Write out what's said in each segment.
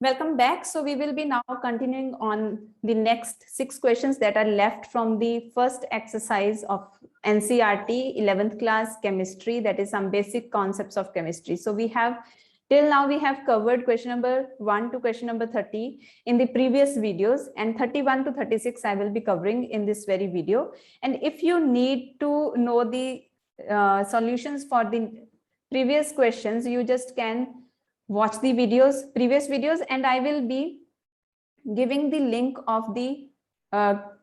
Welcome back. So we will be now continuing on the next 6 questions that are left from the first exercise of NCERT 11th class chemistry, that is some basic concepts of chemistry. So we have till now we have covered question number 1 to question number 30 in the previous videos, and 31 to 36 I will be covering in this very video. And if you need to know the solutions for the previous questions, you just can watch the previous videos, and I will be giving the link of the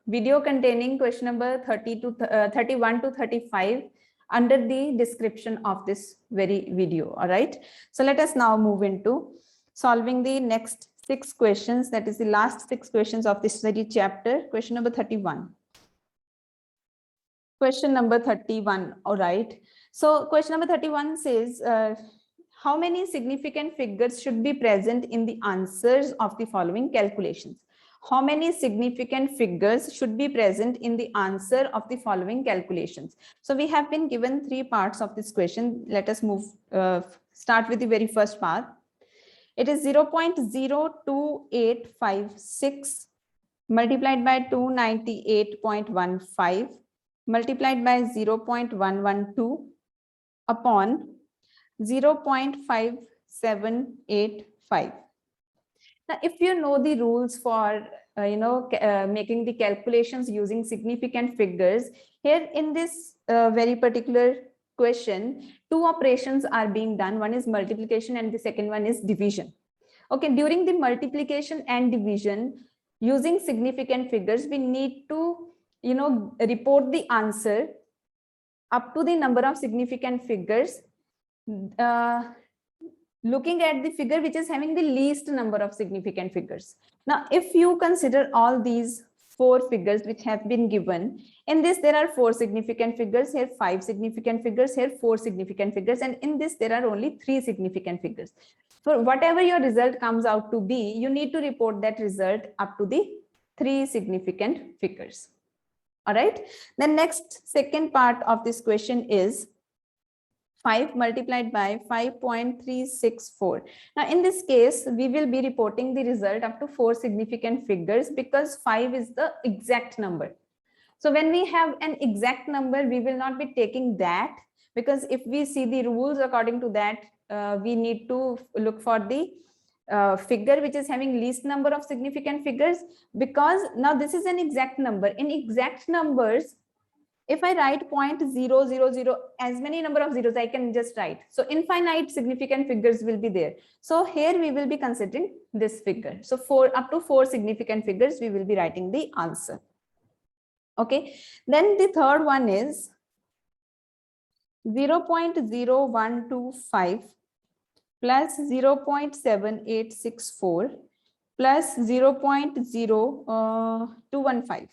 video containing question number 31 to 35 under the description of this very video. All right, so let us now move into solving the next 6 questions, that is the last 6 questions of this study chapter. Question number 31. Question number 31. All right, so question number 31 says how many significant figures should be present in the answers of the following calculations? How many significant figures should be present in the answer of the following calculations? So we have been given 3 parts of this question. Let us start with the very first part. It is 0.02856 multiplied by 298.15 multiplied by 0.112 upon 0.5785. Now, if you know the rules for making the calculations using significant figures, here in this very particular question, 2 operations are being done. One is multiplication and the second one is division. Okay, during the multiplication and division using significant figures, we need to report the answer up to the number of significant figures, looking at the figure which is having the least number of significant figures. Now, if you consider all these 4 figures which have been given, in this there are 4 significant figures, here 5 significant figures, here 4 significant figures, and in this there are only 3 significant figures. So whatever your result comes out to be, you need to report that result up to the 3 significant figures. All right, the next second part of this question is 5 multiplied by 5.364. Now, in this case, we will be reporting the result up to 4 significant figures because 5 is the exact number. So when we have an exact number, we will not be taking that, because if we see the rules according to that, we need to look for the figure which is having least number of significant figures, because now this is an exact number. In exact numbers, if I write 0.000, as many number of zeros I can just write. So infinite significant figures will be there. So here we will be considering this figure. So up to 4 significant figures, we will be writing the answer. Okay. Then the third one is 0.0125 plus 0.7864 plus 0.0215.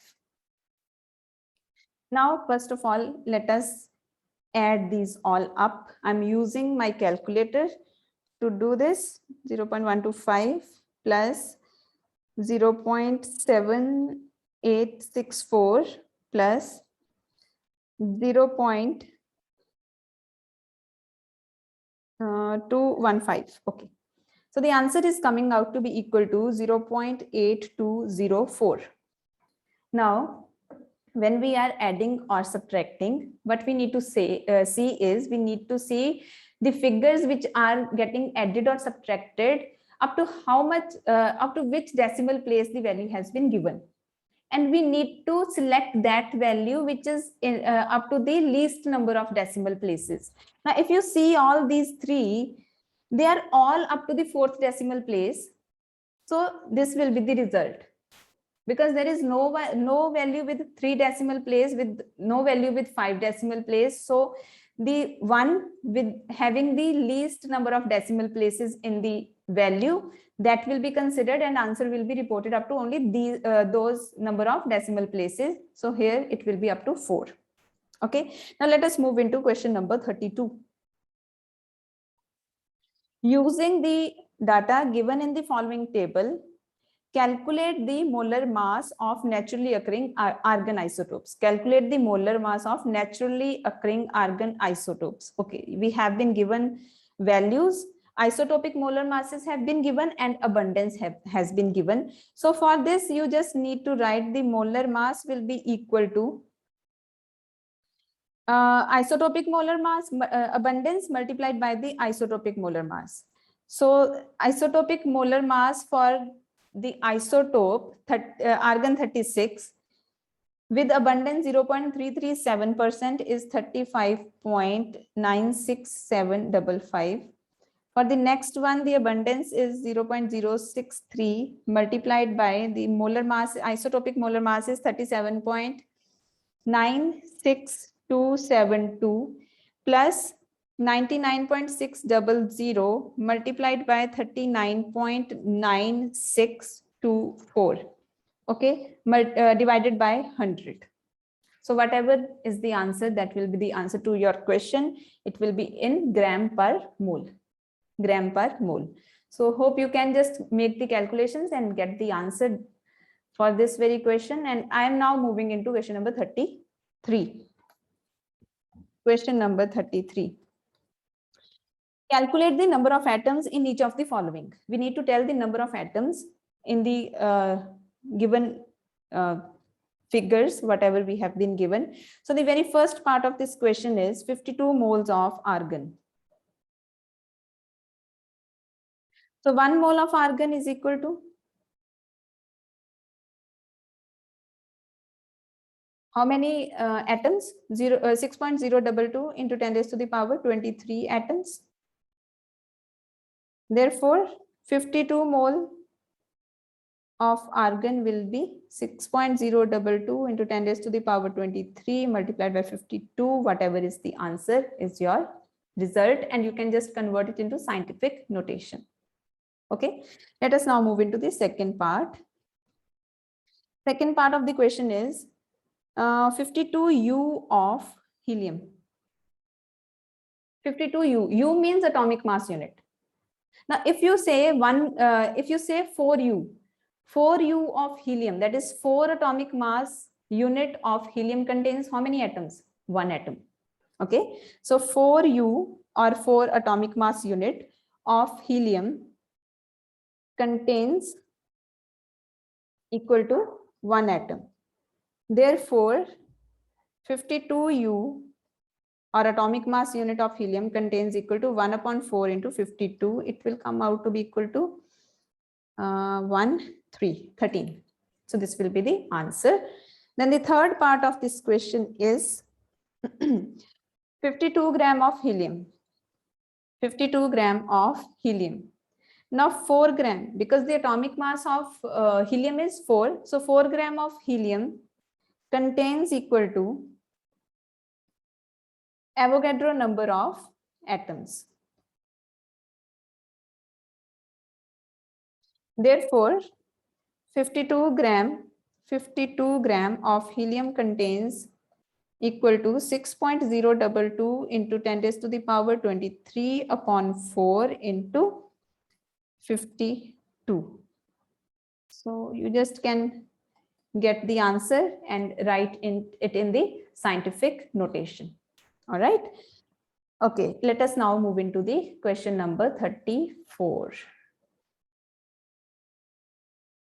Now, first of all, let us add these all up. I'm using my calculator to do this. 0.125 plus 0.7864 plus 0.215. Okay. So the answer is coming out to be equal to 0.8204. Now, when we are adding or subtracting, what we need to see is we need to see the figures which are getting added or subtracted up to how much, up to which decimal place the value has been given. And we need to select that value which is up to the least number of decimal places. Now, if you see all these 3, they are all up to the 4th decimal place. So this will be the result, because there is no value with 3 decimal place, with no value with 5 decimal place. So the one with having the least number of decimal places in the value, that will be considered, and answer will be reported up to only those number of decimal places. So here it will be up to 4. Okay. Now let us move into question number 32. Using the data given in the following table, calculate the molar mass of naturally occurring argon isotopes. Calculate the molar mass of naturally occurring argon isotopes. Okay, we have been given values isotopic molar masses have been given and abundance has been given. So for this, you just need to write the molar mass will be equal to isotopic molar mass abundance multiplied by the isotopic molar mass. So isotopic molar mass for the isotope argon 36 with abundance 0.337% is 35.96755. For the next one, the abundance is 0.063 multiplied by the molar mass, isotopic molar mass is 37.96272 plus 99.600 multiplied by 39.9624. Okay, divided by 100. So whatever is the answer, that will be the answer to your question. It will be in gram per mole. Gram per mole. So hope you can just make the calculations and get the answer for this very question. And I am now moving into question number 33. Question number 33. Calculate the number of atoms in each of the following. We need to tell the number of atoms in the given figures, whatever we have been given. So the very first part of this question is 52 moles of argon. So 1 mole of argon is equal to how many atoms? 6.022 into 10 raised to the power 23 atoms. Therefore, 52 mole of argon will be 6.022 into 10 raised to the power 23 multiplied by 52. Whatever is the answer is your result, and you can just convert it into scientific notation. Okay, let us now move into the second part. Second part of the question is 52 U of helium. 52 U. U means atomic mass unit. Now, if you say 4U, 4U of helium, that is 4 atomic mass unit of helium contains how many atoms? 1 atom. Okay, so 4U or 4 atomic mass unit of helium contains equal to 1 atom. Therefore, 52U or atomic mass unit of helium contains equal to 1/4 into 52. It will come out to be equal to 13. So this will be the answer. Then the third part of this question is 52 gram of helium. 52 gram of helium. Now 4 gram, because the atomic mass of helium is 4. So 4 gram of helium contains equal to Avogadro number of atoms. Therefore, 52 gram of helium contains equal to 6.022 into 10 raised to the power 23 upon 4 into 52. So you just can get the answer and write it in the scientific notation. All right. Okay, let us now move into the question number 34.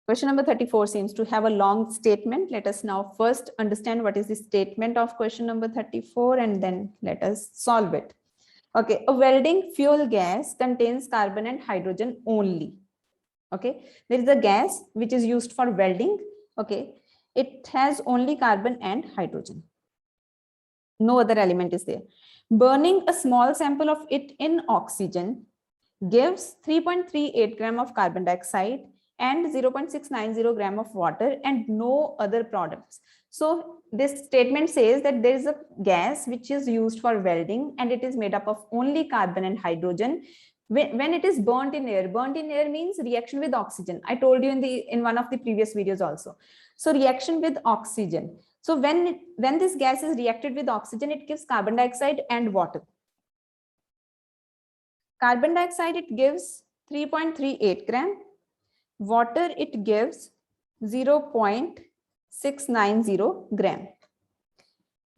Question number 34 seems to have a long statement. Let us now first understand what is the statement of question number 34 and then let us solve it. Okay, a welding fuel gas contains carbon and hydrogen only. Okay, there is a gas which is used for welding. Okay, it has only carbon and hydrogen. No other element is there. Burning a small sample of it in oxygen gives 3.38 gram of carbon dioxide and 0.690 gram of water and no other products. So this statement says that there is a gas which is used for welding and it is made up of only carbon and hydrogen. When it is burnt in air means reaction with oxygen. I told you in one of the previous videos also. So reaction with oxygen. So when this gas is reacted with oxygen, it gives carbon dioxide and water. Carbon dioxide, it gives 3.38 gram. Water, it gives 0.690 gram.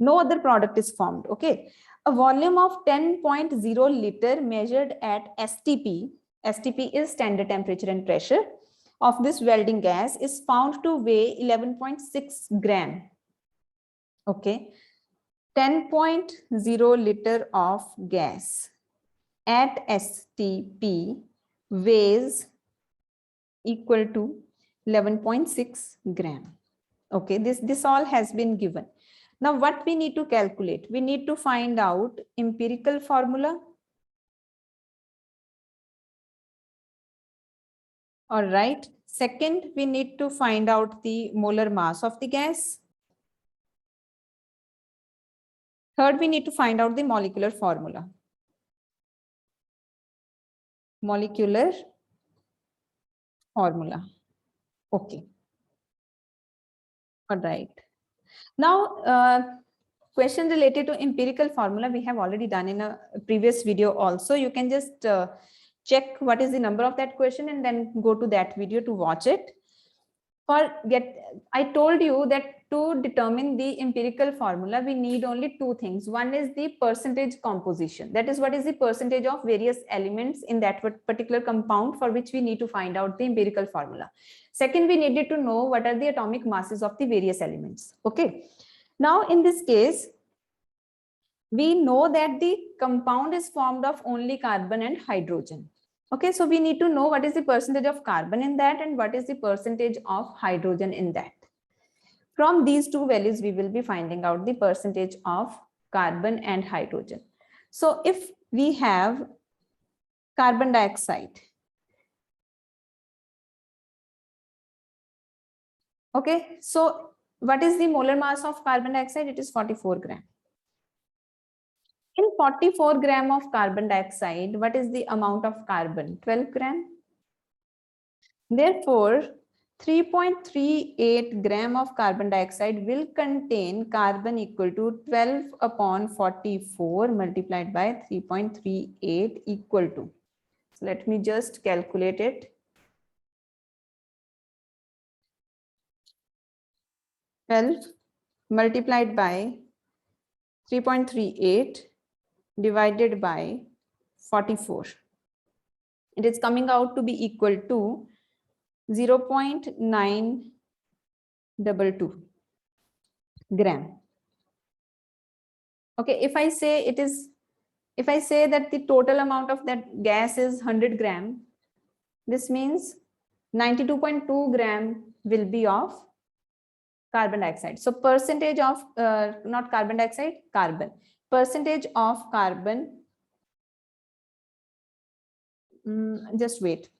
No other product is formed. Okay. A volume of 10.0 liter measured at STP, STP is standard temperature and pressure, of this welding gas is found to weigh 11.6 gram. Okay, 10.0 liter of gas at STP weighs equal to 11.6 gram. Okay, this all has been given. Now what we need to calculate? We need to find out empirical formula. All right. Second, we need to find out the molar mass of the gas. Third, we need to find out the molecular formula. Molecular formula. Okay. All right. Now, question related to empirical formula we have already done in a previous video also. You can just check what is the number of that question and then go to that video to watch it. I told you that to determine the empirical formula, we need only two things. One is the percentage composition. That is, what is the percentage of various elements in that particular compound for which we need to find out the empirical formula. Second, we needed to know what are the atomic masses of the various elements. Okay. Now, in this case, we know that the compound is formed of only carbon and hydrogen. Okay, so we need to know what is the percentage of carbon in that and what is the percentage of hydrogen in that. From these two values, we will be finding out the percentage of carbon and hydrogen. So if we have carbon dioxide, okay, so what is the molar mass of carbon dioxide? It is 44 gram. In 44 gram of carbon dioxide, what is the amount of carbon? 12 gram. Therefore, 3.38 gram of carbon dioxide will contain carbon equal to 12 upon 44 multiplied by 3.38 equal to. So let me just calculate it. 12 multiplied by 3.38 divided by 44. It is coming out to be equal to 0.922 gram. Okay, if I say that the total amount of that gas is 100 gram, this means 92.2 gram will be of carbon dioxide. So percentage of, not carbon dioxide, carbon. Percentage of carbon, just wait.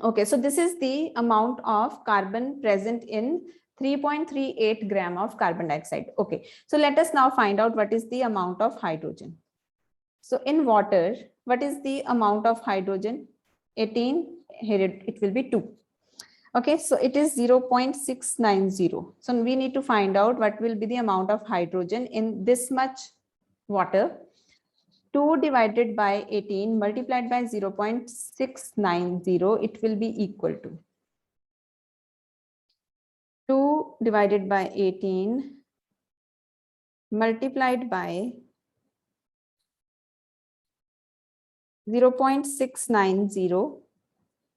Okay, so this is the amount of carbon present in 3.38 gram of carbon dioxide. Okay, so let us now find out what is the amount of hydrogen. So in water, what is the amount of hydrogen? 18, here it will be 2. Okay, so it is 0.690. So we need to find out what will be the amount of hydrogen in this much water. 2 divided by 18 multiplied by 0.690, it will be equal to 2 divided by 18 multiplied by 0.690.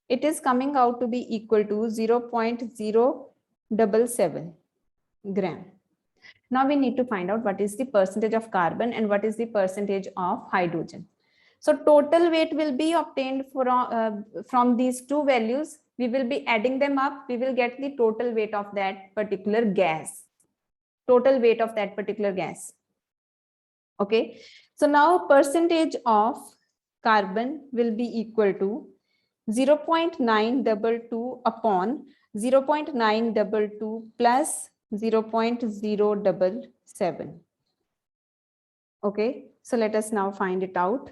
It is coming out to be equal to 0.077 gram. Now we need to find out what is the percentage of carbon and what is the percentage of hydrogen. So total weight will be obtained from these two values. We will be adding them up. We will get the total weight of that particular gas. Total weight of that particular gas. Okay. So now percentage of carbon will be equal to 0.922 upon 0.922 plus 0.077. Okay, so let us now find it out.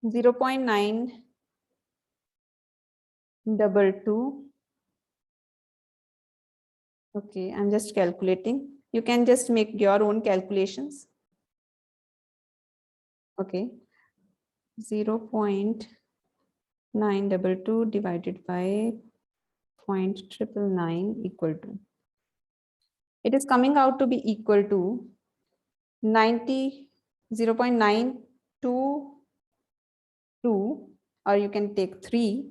0.922. Okay, I'm just calculating. You can just make your own calculations. Okay, 0.922 divided by 0.999 equal to It is coming out to be equal to 0.922, or you can take 3.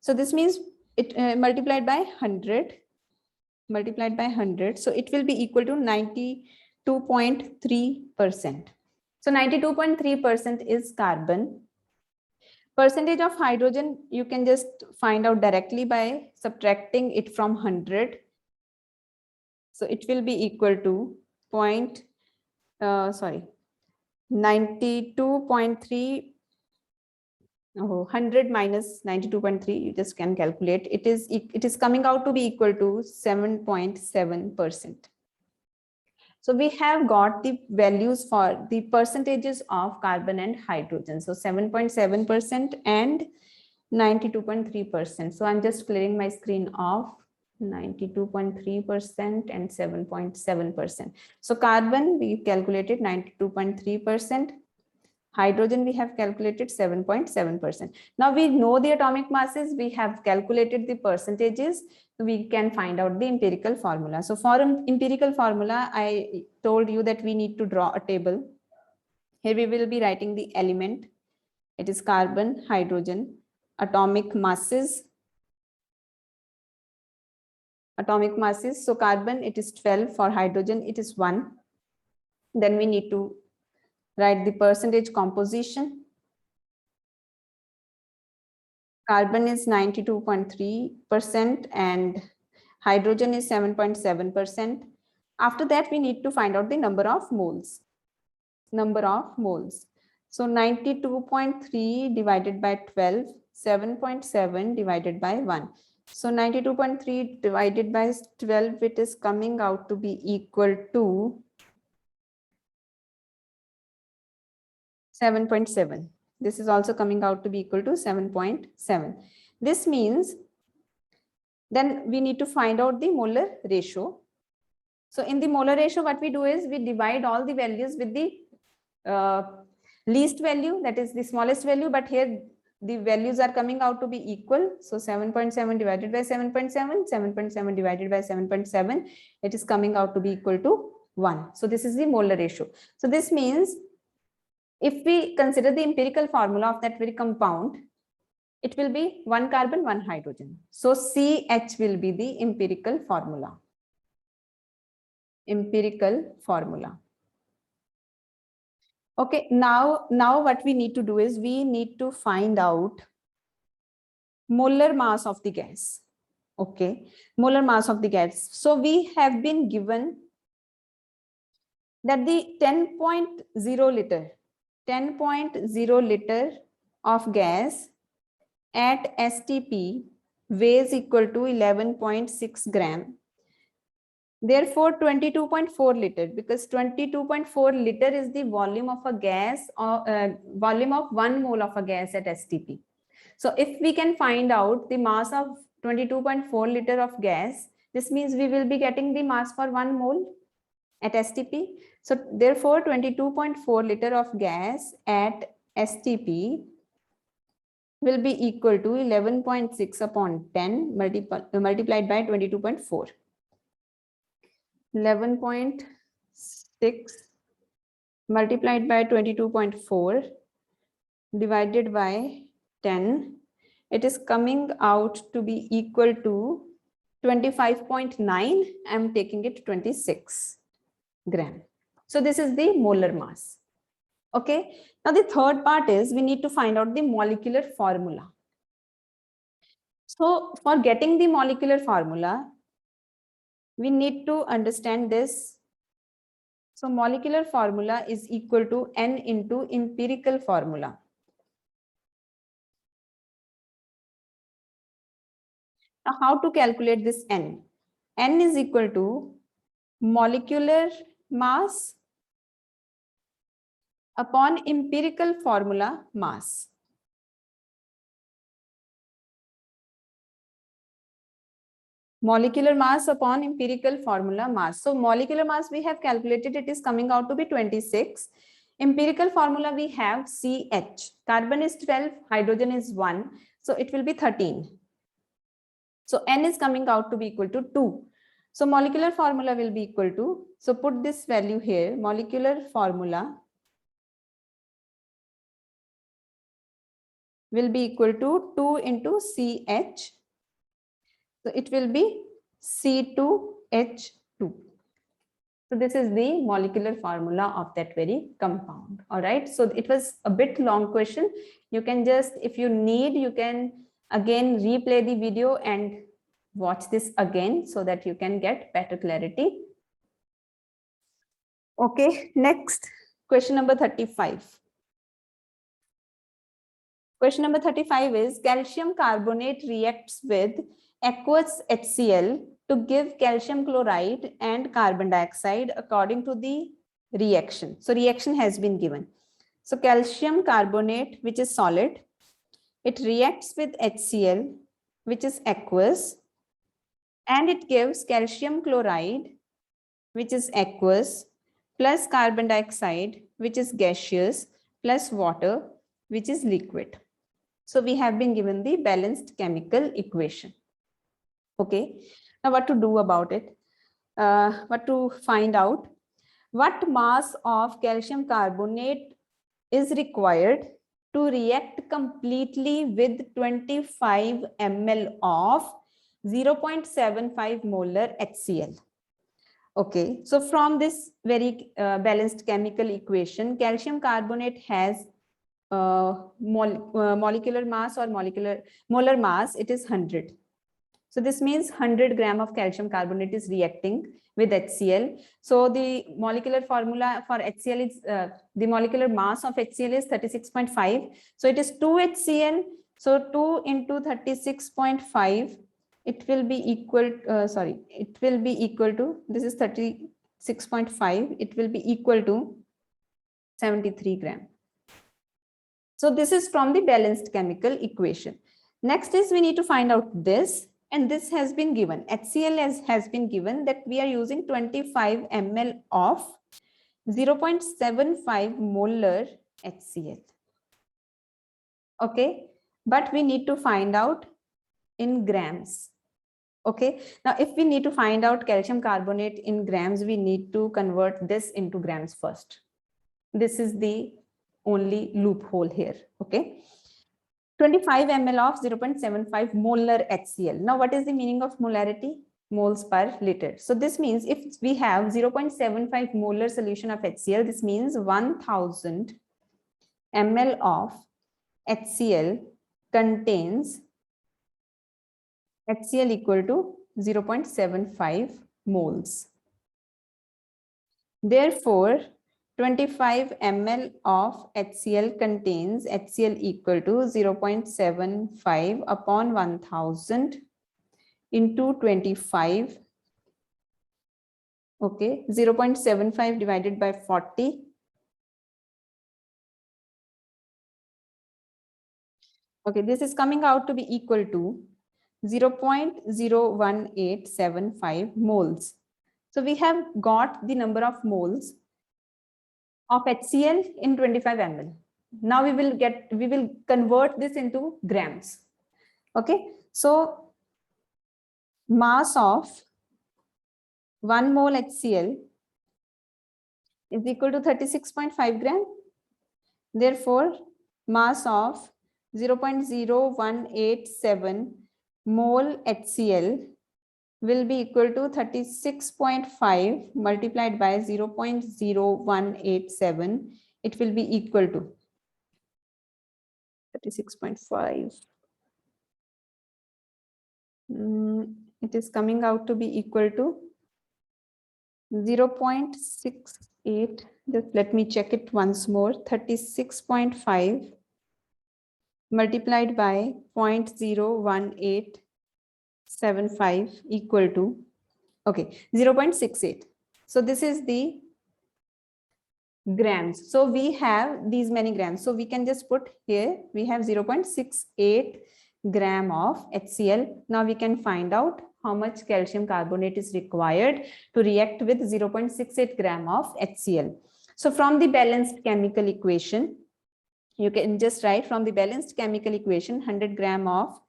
So this means it multiplied by 100, so it will be equal to 92.3%. So 92.3% is carbon. Percentage of hydrogen, you can just find out directly by subtracting it from 100. So it will be equal to 92.3. 100 minus 92.3, you just can calculate. It is coming out to be equal to 7.7%. So we have got the values for the percentages of carbon and hydrogen. So 7.7% and 92.3%. So I'm just clearing my screen off. 92.3% and 7.7%. So carbon, we calculated 92.3%. Hydrogen, we have calculated 7.7%. Now we know the atomic masses, we have calculated the percentages, we can find out the empirical formula. So for empirical formula, I told you that we need to draw a table. Here we will be writing the element. It is carbon, hydrogen, atomic masses. Atomic masses. So carbon, it is 12. For hydrogen, it is 1. Then we need to write the percentage composition. Carbon is 92.3% and hydrogen is 7.7%. After that, we need to find out the number of moles. So 92.3 divided by 12, 7.7 divided by 1. So 92.3 divided by 12, it is coming out to be equal to 7.7. This is also coming out to be equal to 7.7. This means then we need to find out the molar ratio. So in the molar ratio, what we do is we divide all the values with the least value, that is the smallest value, but here the values are coming out to be equal. So 7.7 divided by 7.7, 7.7 divided by 7.7, it is coming out to be equal to 1. So this is the molar ratio. So this means if we consider the empirical formula of that very compound, it will be 1 carbon, 1 hydrogen. So CH will be the empirical formula. Okay, now what we need to do is we need to find out molar mass of the gas. Okay, molar mass of the gas. So we have been given that the 10.0 liter of gas at STP weighs equal to 11.6 gram. Therefore, 22.4 liter, because 22.4 liter is the volume of a gas, or volume of 1 mole of a gas at STP. So if we can find out the mass of 22.4 liter of gas, this means we will be getting the mass for 1 mole at STP. So therefore 22.4 liter of gas at STP will be equal to 11.6 upon 10 multiplied by 22.4. 11.6 multiplied by 22.4 divided by 10. It is coming out to be equal to 25.9. I'm taking it 26 gram. So this is the molar mass. Okay. Now the third part is we need to find out the molecular formula. So for getting the molecular formula, we need to understand this. So molecular formula is equal to N into empirical formula. Now how to calculate this N? N is equal to molecular mass upon empirical formula mass. Molecular mass upon empirical formula mass. So molecular mass we have calculated, it is coming out to be 26. Empirical formula we have CH. Carbon is 12, hydrogen is 1. So it will be 13. So N is coming out to be equal to 2. So molecular formula will be equal to, so put this value here, molecular formula will be equal to 2 into CH. So it will be C2H2. So this is the molecular formula of that very compound. All right. So it was a bit long question. You can just, if you need, you can again replay the video and watch this again so that you can get better clarity. Okay. Next, question number 35. Question number 35 is calcium carbonate reacts with aqueous HCl to give calcium chloride and carbon dioxide according to the reaction. So reaction has been given. So calcium carbonate, which is solid, it reacts with HCl, which is aqueous, and it gives calcium chloride, which is aqueous, plus carbon dioxide, which is gaseous, plus water, which is liquid. So we have been given the balanced chemical equation. Okay, now what to do about it? What to find out? What mass of calcium carbonate is required to react completely with 25 ml of 0.75 molar HCl? Okay, so from this very balanced chemical equation, calcium carbonate has molecular mass or molar mass, it is 100. So this means 100 gram of calcium carbonate is reacting with HCl. So the molecular formula for HCl is, the molecular mass of HCl is 36.5. So it is 2 HCl. So 2 into 36.5, it will be equal, it will be equal to, this is 36.5, it will be equal to 73 gram. So this is from the balanced chemical equation. Next is we need to find out this, and this has been given. HCl has been given that we are using 25 ml of 0.75 molar HCl. Okay, but we need to find out in grams. Okay, now if we need to find out calcium carbonate in grams, we need to convert this into grams first. This is the only loophole here. Okay, 25 ml of 0.75 molar HCl. Now what is the meaning of molarity? Moles per liter. So this means if we have 0.75 molar solution of HCl, this means 1000 ml of HCl contains HCl equal to 0.75 moles. Therefore, 25 ml of HCl contains HCl equal to 0.75 upon 1000 into 25. Okay, 0.75 divided by 40. Okay, this is coming out to be equal to 0.01875 moles. So we have got the number of moles of HCl in 25 ml. Now we will convert this into grams. Okay, so mass of 1 mole HCl is equal to 36.5 gram. Therefore, mass of 0.0187 mole HCl will be equal to 36.5 multiplied by 0.0187. It will be equal to 36.5. It is coming out to be equal to 0.68. Just let me check it once more. 36.5 multiplied by 0.01875 equal to, okay, 0.68. So this is the grams. So we have these many grams. So we can just put here, we have 0.68 gram of HCl. Now we can find out how much calcium carbonate is required to react with 0.68 gram of HCl. So from the balanced chemical equation, you can just write from the balanced chemical equation 100 gram of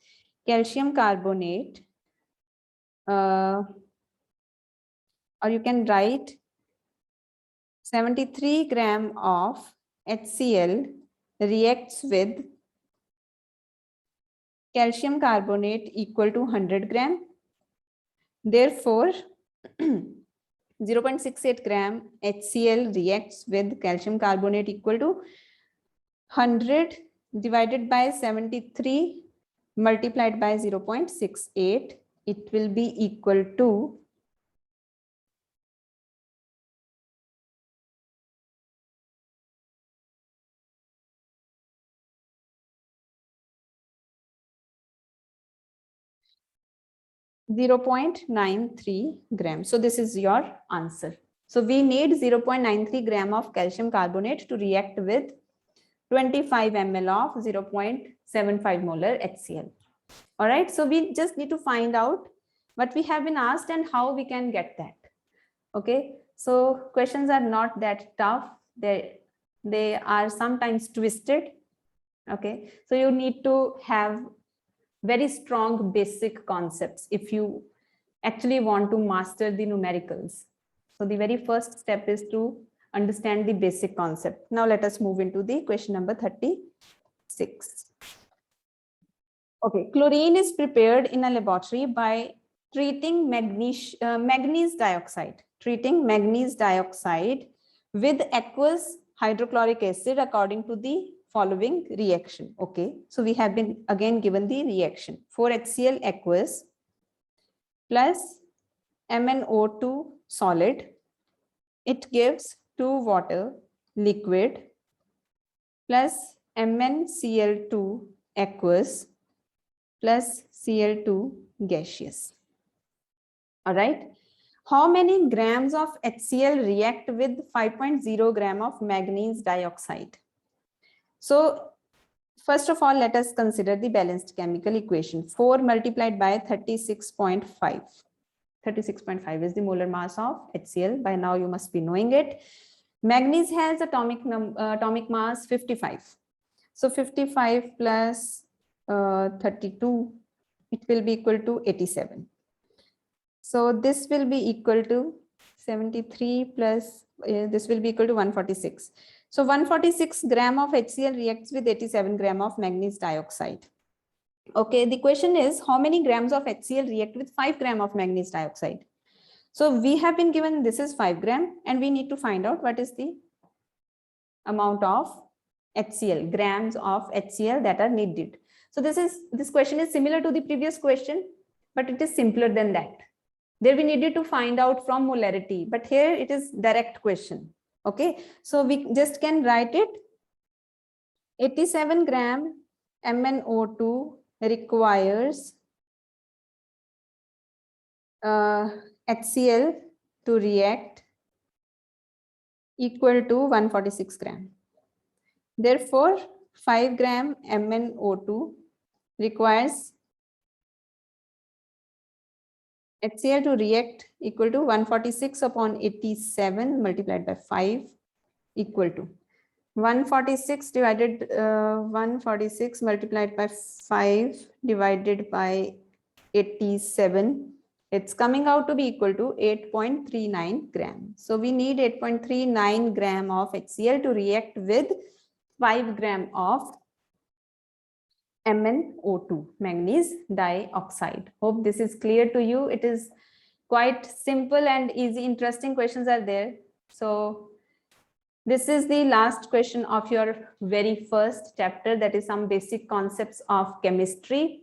calcium carbonate or you can write 73 gram of HCl reacts with calcium carbonate equal to 100 gram. Therefore, 0.68 gram HCl reacts with calcium carbonate equal to 100 divided by 73 multiplied by 0.68. It will be equal to 0.93 grams. So this is your answer. So we need 0.93 gram of calcium carbonate to react with 25 ml of 0.75 molar HCl. All right. So we just need to find out what we have been asked and how we can get that. Okay. So questions are not that tough. They are sometimes twisted. Okay. So you need to have very strong basic concepts if you actually want to master the numericals. So the very first step is to understand the basic concept. Now let us move into the question number 36. Okay, chlorine is prepared in a laboratory by treating manganese dioxide with aqueous hydrochloric acid according to the following reaction. Okay, so we have been again given the reaction. 4HCl aqueous plus MnO2 solid, it gives 2 water liquid plus MnCl2 aqueous plus Cl2 gaseous. All right. How many grams of HCl react with 5.0 gram of manganese dioxide? So first of all, let us consider the balanced chemical equation. 4 multiplied by 36.5. 36.5 is the molar mass of HCl. By now you must be knowing it. Manganese has atomic mass 55. So 55 plus 32, it will be equal to 87. So this will be equal to 73 plus this will be equal to 146. So 146 gram of HCl reacts with 87 gram of manganese dioxide. Okay, the question is how many grams of HCl react with 5 gram of manganese dioxide? So we have been given this is 5 gram and we need to find out what is the amount of HCl, grams of HCl that are needed. So this question is similar to the previous question, but it is simpler than that. There we needed to find out from molarity, but here it is direct question. Okay, so we just can write it. 87 gram MnO2 requires HCl to react equal to 146 gram. Therefore, 5 gram MnO2 requires HCl to react equal to 146 upon 87 multiplied by 5 equal to 146 divided 146 multiplied by 5 divided by 87. It's coming out to be equal to 8.39 gram. So we need 8.39 gram of HCl to react with 5 gram of MnO2, manganese dioxide. Hope this is clear to you. It is quite simple and easy. Interesting questions are there. So this is the last question of your very first chapter, that is some basic concepts of chemistry,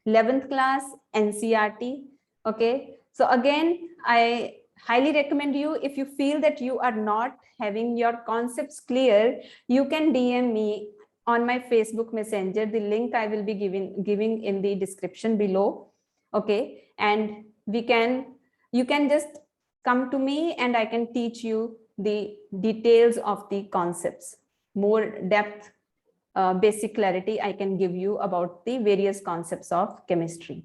11th class NCERT. Okay, so again, I highly recommend you, if you feel that you are not having your concepts clear, you can DM me on my Facebook Messenger. The link I will be giving in the description below. Okay, and you can just come to me and I can teach you the details of the concepts, more depth, basic clarity I can give you about the various concepts of chemistry.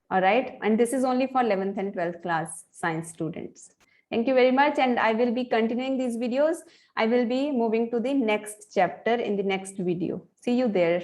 All right, and this is only for 11th and 12th class science students. Thank you very much, and I will be continuing these videos. I will be moving to the next chapter in the next video. See you there.